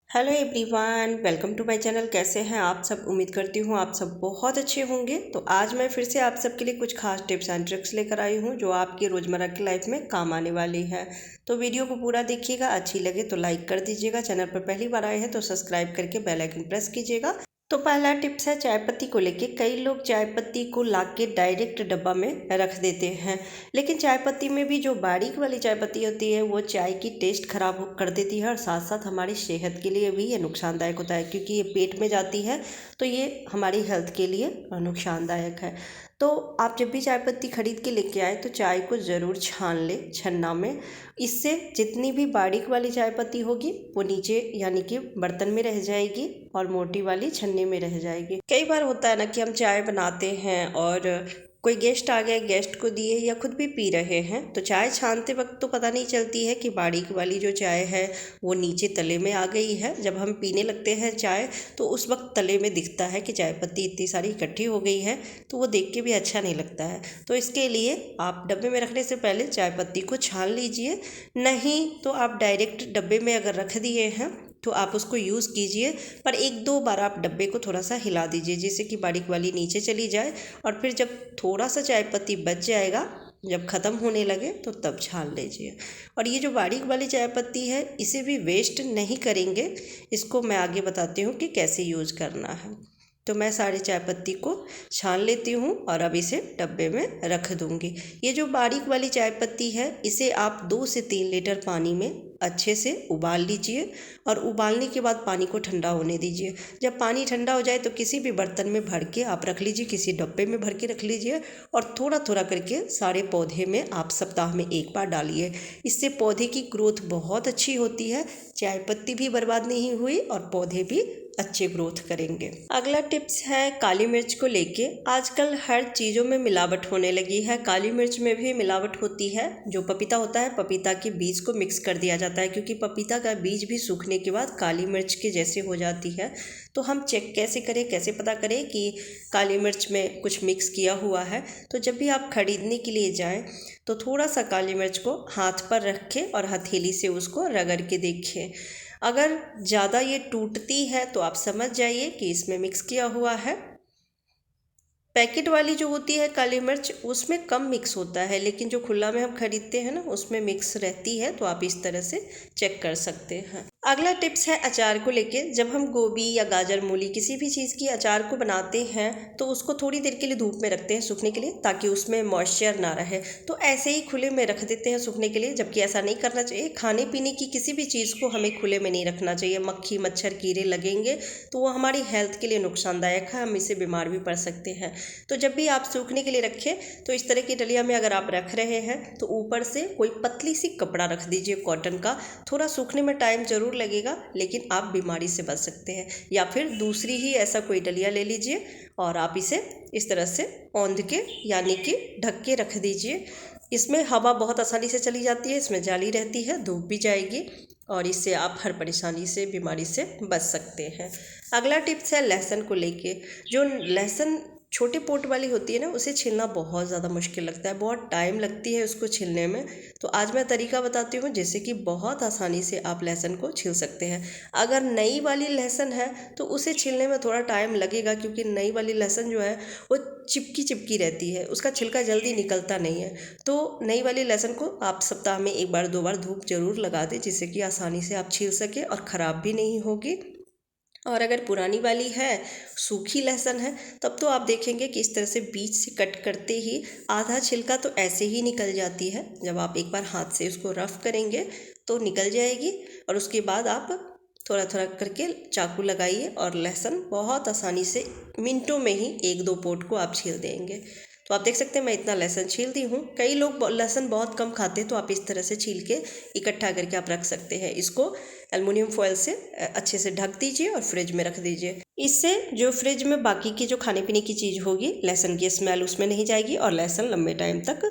Hello everyone, welcome to my channel. कैसे हैं आप सब? उम्मीद करती हूँ आप सब बहुत अच्छे होंगे। तो आज मैं फिर से आप सबके लिए कुछ खास टिप्स एंड ट्रिक्स लेकर आई हूँ जो आपकी रोज़मर्रा की लाइफ में काम आने वाली है। तो वीडियो को पूरा देखिएगा, अच्छी लगे तो लाइक कर दीजिएगा। चैनल पर पहली बार आए हैं तो सब्सक्राइब करके बेल आइकन प्रेस कीजिएगा। तो पहला टिप्स है चाय पत्ती को लेके। कई लोग चाय पत्ती को लाके डायरेक्ट डब्बा में रख देते हैं, लेकिन चाय पत्ती में भी जो बारीक वाली चाय पत्ती होती है वो चाय की टेस्ट खराब कर देती है और साथ साथ हमारी सेहत के लिए भी ये नुकसानदायक होता है, क्योंकि ये पेट में जाती है तो ये हमारी हेल्थ के लिए नुकसानदायक है। तो आप जब भी चाय पत्ती खरीद के लेके आए तो चाय को ज़रूर छान ले छन्ना में। इससे जितनी भी बारीक वाली चाय पत्ती होगी वो नीचे यानी कि बर्तन में रह जाएगी और मोटी वाली छन्ने में रह जाएगी। कई बार होता है ना कि हम चाय बनाते हैं और कोई गेस्ट आ गया, गेस्ट को दिए या खुद भी पी रहे हैं, तो चाय छानते वक्त तो पता नहीं चलती है कि बारीक वाली जो चाय है वो नीचे तले में आ गई है। जब हम पीने लगते हैं चाय तो उस वक्त तले में दिखता है कि चाय पत्ती इतनी सारी इकट्ठी हो गई है, तो वो देख के भी अच्छा नहीं लगता है। तो इसके लिए आप डब्बे में रखने से पहले चाय पत्ती को छान लीजिए। नहीं तो आप डायरेक्ट डब्बे में अगर रख दिए हैं तो आप उसको यूज़ कीजिए, पर एक दो बार आप डब्बे को थोड़ा सा हिला दीजिए जिससे कि बारीक वाली नीचे चली जाए। और फिर जब थोड़ा सा चाय पत्ती बच जाएगा, जब ख़त्म होने लगे तो तब छान लीजिए। और ये जो बारीक वाली चाय पत्ती है इसे भी वेस्ट नहीं करेंगे, इसको मैं आगे बताती हूँ कि कैसे यूज़ करना है। तो मैं सारी चाय पत्ती को छान लेती हूँ और अब इसे डब्बे में रख दूँगी। ये जो बारीक वाली चाय पत्ती है इसे आप 2 से 3 लीटर पानी में अच्छे से उबाल लीजिए और उबालने के बाद पानी को ठंडा होने दीजिए। जब पानी ठंडा हो जाए तो किसी भी बर्तन में भर के आप रख लीजिए, किसी डब्बे में भर के रख लीजिए और थोड़ा थोड़ा करके सारे पौधे में आप सप्ताह में एक बार डालिए। इससे पौधे की ग्रोथ बहुत अच्छी होती है, चाय पत्ती भी बर्बाद नहीं हुई और पौधे भी अच्छे ग्रोथ करेंगे। अगला टिप्स है काली मिर्च को लेके। आजकल हर चीज़ों में मिलावट होने लगी है, काली मिर्च में भी मिलावट होती है। जो पपीता होता है, पपीता के बीज को मिक्स कर दिया जाता है, क्योंकि पपीता का बीज भी सूखने के बाद काली मिर्च के जैसे हो जाती है। तो हम चेक कैसे करें, कैसे पता करें कि काली मिर्च में कुछ मिक्स किया हुआ है? तो जब भी आप खरीदने के लिए जाएँ तो थोड़ा सा काली मिर्च को हाथ पर रखें और हथेली से उसको रगड़ के देखें। अगर ज़्यादा ये टूटती है तो आप समझ जाइए कि इसमें मिक्स किया हुआ है। पैकेट वाली जो होती है काली मिर्च उसमें कम मिक्स होता है, लेकिन जो खुला में हम खरीदते हैं ना उसमें मिक्स रहती है, तो आप इस तरह से चेक कर सकते हैं। अगला टिप्स है अचार को लेके। जब हम गोभी या गाजर मूली किसी भी चीज़ की अचार को बनाते हैं तो उसको थोड़ी देर के लिए धूप में रखते हैं सूखने के लिए, ताकि उसमें मॉइस्चर ना रहे। तो ऐसे ही खुले में रख देते हैं सूखने के लिए, जबकि ऐसा नहीं करना चाहिए। खाने पीने की किसी भी चीज़ को हमें खुले में नहीं रखना चाहिए। मक्खी मच्छर कीड़े लगेंगे तो वो हमारी हेल्थ के लिए नुकसानदायक है, हम इससे बीमार भी पड़ सकते हैं। तो जब भी आप सूखने के लिए रखें तो इस तरह की डलिया में अगर आप रख रहे हैं तो ऊपर से कोई पतली सी कपड़ा रख दीजिए कॉटन का। थोड़ा सूखने में टाइम ज़रूर लगेगा, लेकिन आप बीमारी से बच सकते हैं। या फिर दूसरी ही ऐसा कोई डलिया ले लीजिए और आप इसे इस तरह से औंध के यानी कि ढक के रख दीजिए। इसमें हवा बहुत आसानी से चली जाती है, इसमें जाली रहती है, धूप भी जाएगी और इससे आप हर परेशानी से, बीमारी से बच सकते हैं। अगला टिप्स है लहसुन को लेके। जो लहसुन छोटे पोट वाली होती है ना उसे छीलना बहुत ज़्यादा मुश्किल लगता है, बहुत टाइम लगती है उसको छीलने में। तो आज मैं तरीका बताती हूँ जिससे कि बहुत आसानी से आप लहसुन को छील सकते हैं। अगर नई वाली लहसुन है तो उसे छीलने में थोड़ा टाइम लगेगा, क्योंकि नई वाली लहसुन जो है वो चिपकी चिपकी रहती है, उसका छिलका जल्दी निकलता नहीं है। तो नई वाली लहसुन को आप सप्ताह में एक बार दो बार धूप जरूर लगा दें, जिससे कि आसानी से आप छील सकें और ख़राब भी नहीं होगी। और अगर पुरानी वाली है, सूखी लहसुन है, तब तो आप देखेंगे कि इस तरह से बीच से कट करते ही आधा छिलका तो ऐसे ही निकल जाती है। जब आप एक बार हाथ से उसको रफ करेंगे तो निकल जाएगी और उसके बाद आप थोड़ा थोड़ा करके चाकू लगाइए और लहसुन बहुत आसानी से मिनटों में ही एक दो पोट को आप छील देंगे। तो आप देख सकते हैं मैं इतना लहसुन छील दी हूँ। कई लोग लहसुन बहुत कम खाते हैं, तो आप इस तरह से छील के इकट्ठा करके आप रख सकते हैं। इसको एल्युमिनियम फॉयल से अच्छे से ढक दीजिए और फ्रिज में रख दीजिए। इससे जो फ्रिज में बाकी की जो खाने पीने की चीज़ होगी, लहसुन की स्मेल उसमें नहीं जाएगी और लहसुन लंबे टाइम तक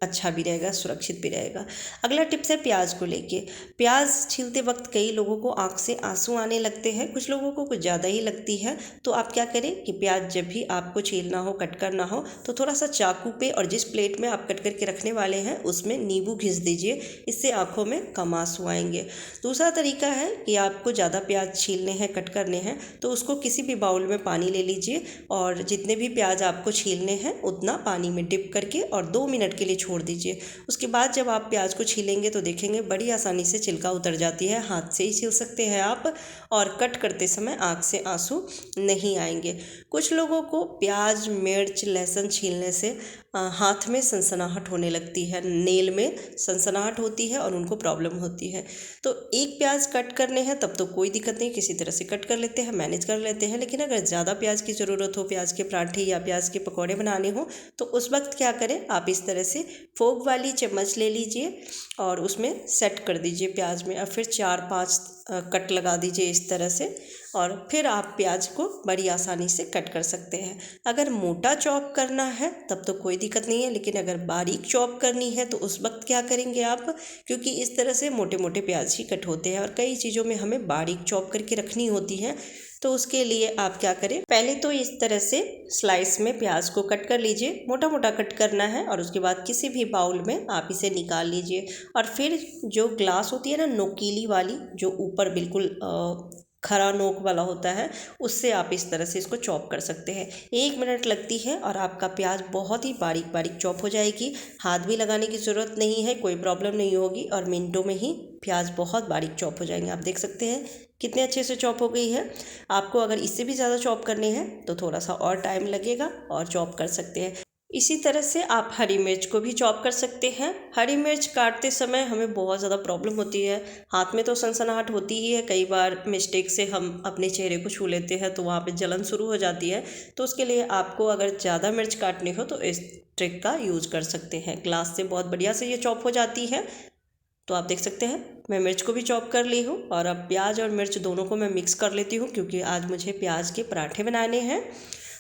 अच्छा भी रहेगा, सुरक्षित भी रहेगा। अगला टिप्स है प्याज को लेके। प्याज छीलते वक्त कई लोगों को आंख से आंसू आने लगते हैं, कुछ लोगों को कुछ ज़्यादा ही लगती है। तो आप क्या करें कि प्याज जब भी आपको छीलना हो, कट करना हो, तो थोड़ा सा चाकू पे और जिस प्लेट में आप कट करके रखने वाले हैं उसमें नींबू घिस दीजिए, इससे आँखों में कम आंसू आएंगे। दूसरा तरीका है कि आपको ज़्यादा प्याज छीलने हैं, कट करने हैं, तो उसको किसी भी बाउल में पानी ले लीजिए और जितने भी प्याज आपको छीलने हैं उतना पानी में डिप करके और 2 मिनट के लिए छोड़ दीजिए। उसके बाद जब आप प्याज को छीलेंगे तो देखेंगे बड़ी आसानी से छिलका उतर जाती है। हाथ से ही छील सकते हैं आप और कट करते समय आँख से आंसू नहीं आएंगे। कुछ लोगों को प्याज, मिर्च, लहसुन छीलने से हाथ में सनसनाहट होने लगती है, नेल में सनसनाहट होती है और उनको प्रॉब्लम होती है। तो एक प्याज कट करने हैं तब तो कोई दिक्कत नहीं, किसी तरह से कट कर लेते हैं, मैनेज कर लेते हैं। लेकिन अगर ज़्यादा प्याज की ज़रूरत हो, प्याज के पराठे या प्याज के पकौड़े बनाने हो, तो उस वक्त क्या करें, आप इस तरह से फोक वाली चम्मच ले लीजिए और उसमें सेट कर दीजिए प्याज में और फिर 4-5 कट लगा दीजिए इस तरह से और फिर आप प्याज को बड़ी आसानी से कट कर सकते हैं। अगर मोटा चॉप करना है तब तो कोई दिक्कत नहीं है, लेकिन अगर बारीक चॉप करनी है तो उस वक्त क्या करेंगे आप, क्योंकि इस तरह से मोटे मोटे प्याज ही कट होते हैं और कई चीज़ों में हमें बारीक चॉप करके रखनी होती है। तो उसके लिए आप क्या करें, पहले तो इस तरह से स्लाइस में प्याज को कट कर लीजिए, मोटा मोटा कट करना है और उसके बाद किसी भी बाउल में आप इसे निकाल लीजिए और फिर जो ग्लास होती है ना नोकीली वाली, जो ऊपर बिल्कुल खरा नोक वाला होता है, उससे आप इस तरह से इसको चॉप कर सकते हैं। 1 मिनट लगती है और आपका प्याज बहुत ही बारीक बारीक चॉप हो जाएगी। हाथ भी लगाने की ज़रूरत नहीं है, कोई प्रॉब्लम नहीं होगी और मिनटों में ही प्याज बहुत बारीक चॉप हो जाएंगे। आप देख सकते हैं कितने अच्छे से चॉप हो गई है। आपको अगर इससे भी ज़्यादा चॉप करने हैं तो थोड़ा सा और टाइम लगेगा और चॉप कर सकते हैं। इसी तरह से आप हरी मिर्च को भी चॉप कर सकते हैं। हरी मिर्च काटते समय हमें बहुत ज़्यादा प्रॉब्लम होती है, हाथ में तो सनसनाहट होती ही है, कई बार मिस्टेक से हम अपने चेहरे को छू लेते हैं तो वहाँ पे जलन शुरू हो जाती है। तो उसके लिए आपको अगर ज़्यादा मिर्च काटनी हो तो इस ट्रिक का यूज़ कर सकते हैं। ग्लास से बहुत बढ़िया से ये चॉप हो जाती है। तो आप देख सकते हैं मैं मिर्च को भी चॉप कर ली हूँ और अब प्याज और मिर्च दोनों को मैं मिक्स कर लेती हूँ, क्योंकि आज मुझे प्याज के पराठे बनाने हैं।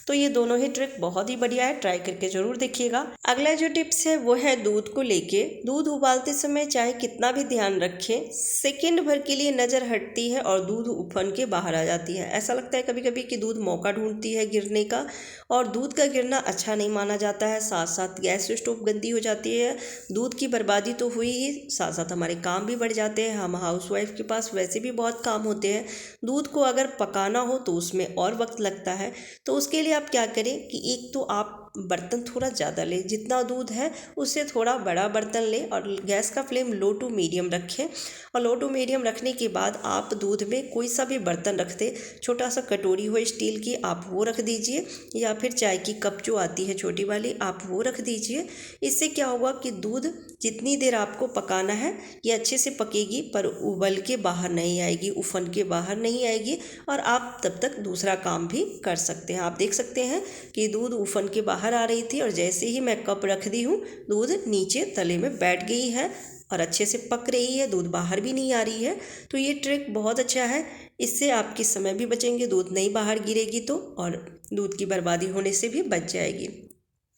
तो ये दोनों ही ट्रिक बहुत ही बढ़िया है, ट्राई करके ज़रूर देखिएगा। अगला जो टिप्स है वो है दूध को लेके। दूध उबालते समय चाहे कितना भी ध्यान रखें, सेकंड भर के लिए नज़र हटती है और दूध उफन के बाहर आ जाती है। ऐसा लगता है कभी कभी कि दूध मौका ढूंढती है गिरने का, और दूध का गिरना अच्छा नहीं माना जाता है। साथ साथ गैस स्टोव गंदी हो जाती है, दूध की बर्बादी तो हुई ही, साथ साथ हमारे काम भी बढ़ जाते हैं। हम हाउसवाइफ के पास वैसे भी बहुत काम होते हैं, दूध को अगर पकाना हो तो उसमें और वक्त लगता है। तो उसके लिए आप क्या करें कि एक तो आप बर्तन थोड़ा ज़्यादा लें, जितना दूध है उससे थोड़ा बड़ा बर्तन लें और गैस का फ्लेम लो टू मीडियम रखें। और लो टू मीडियम रखने के बाद आप दूध में कोई सा भी बर्तन रख दें, छोटा सा कटोरी हो स्टील की आप वो रख दीजिए, या फिर चाय की कप जो आती है छोटी वाली आप वो रख दीजिए। इससे क्या होगा कि दूध जितनी देर आपको पकाना है ये अच्छे से पकेगी, पर उबल के बाहर नहीं आएगी, उफन के बाहर नहीं आएगी और आप तब तक दूसरा काम भी कर सकते हैं। आप देख सकते हैं कि दूध उफन के बाहर आ रही थी और जैसे ही मैं कप रख दी हूँ दूध नीचे तले में बैठ गई है और अच्छे से पक रही है, दूध बाहर भी नहीं आ रही है। तो ये ट्रिक बहुत अच्छा है, इससे आपके समय भी बचेंगे, दूध नहीं बाहर गिरेगी तो, और दूध की बर्बादी होने से भी बच जाएगी।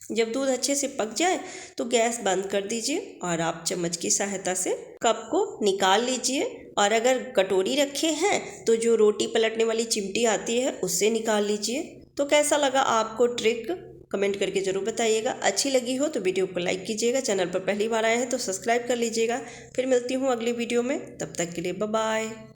जब दूध अच्छे से पक जाए तो गैस बंद कर दीजिए और आप चम्मच की सहायता से कप को निकाल लीजिए। और अगर कटोरी रखे हैं तो जो रोटी पलटने वाली चिमटी आती है उससे निकाल लीजिए। तो कैसा लगा आपको ट्रिक, कमेंट करके ज़रूर बताइएगा। अच्छी लगी हो तो वीडियो को लाइक कीजिएगा, चैनल पर पहली बार आए हैं तो सब्सक्राइब कर लीजिएगा। फिर मिलती हूँ अगली वीडियो में, तब तक के लिए बाय बाय।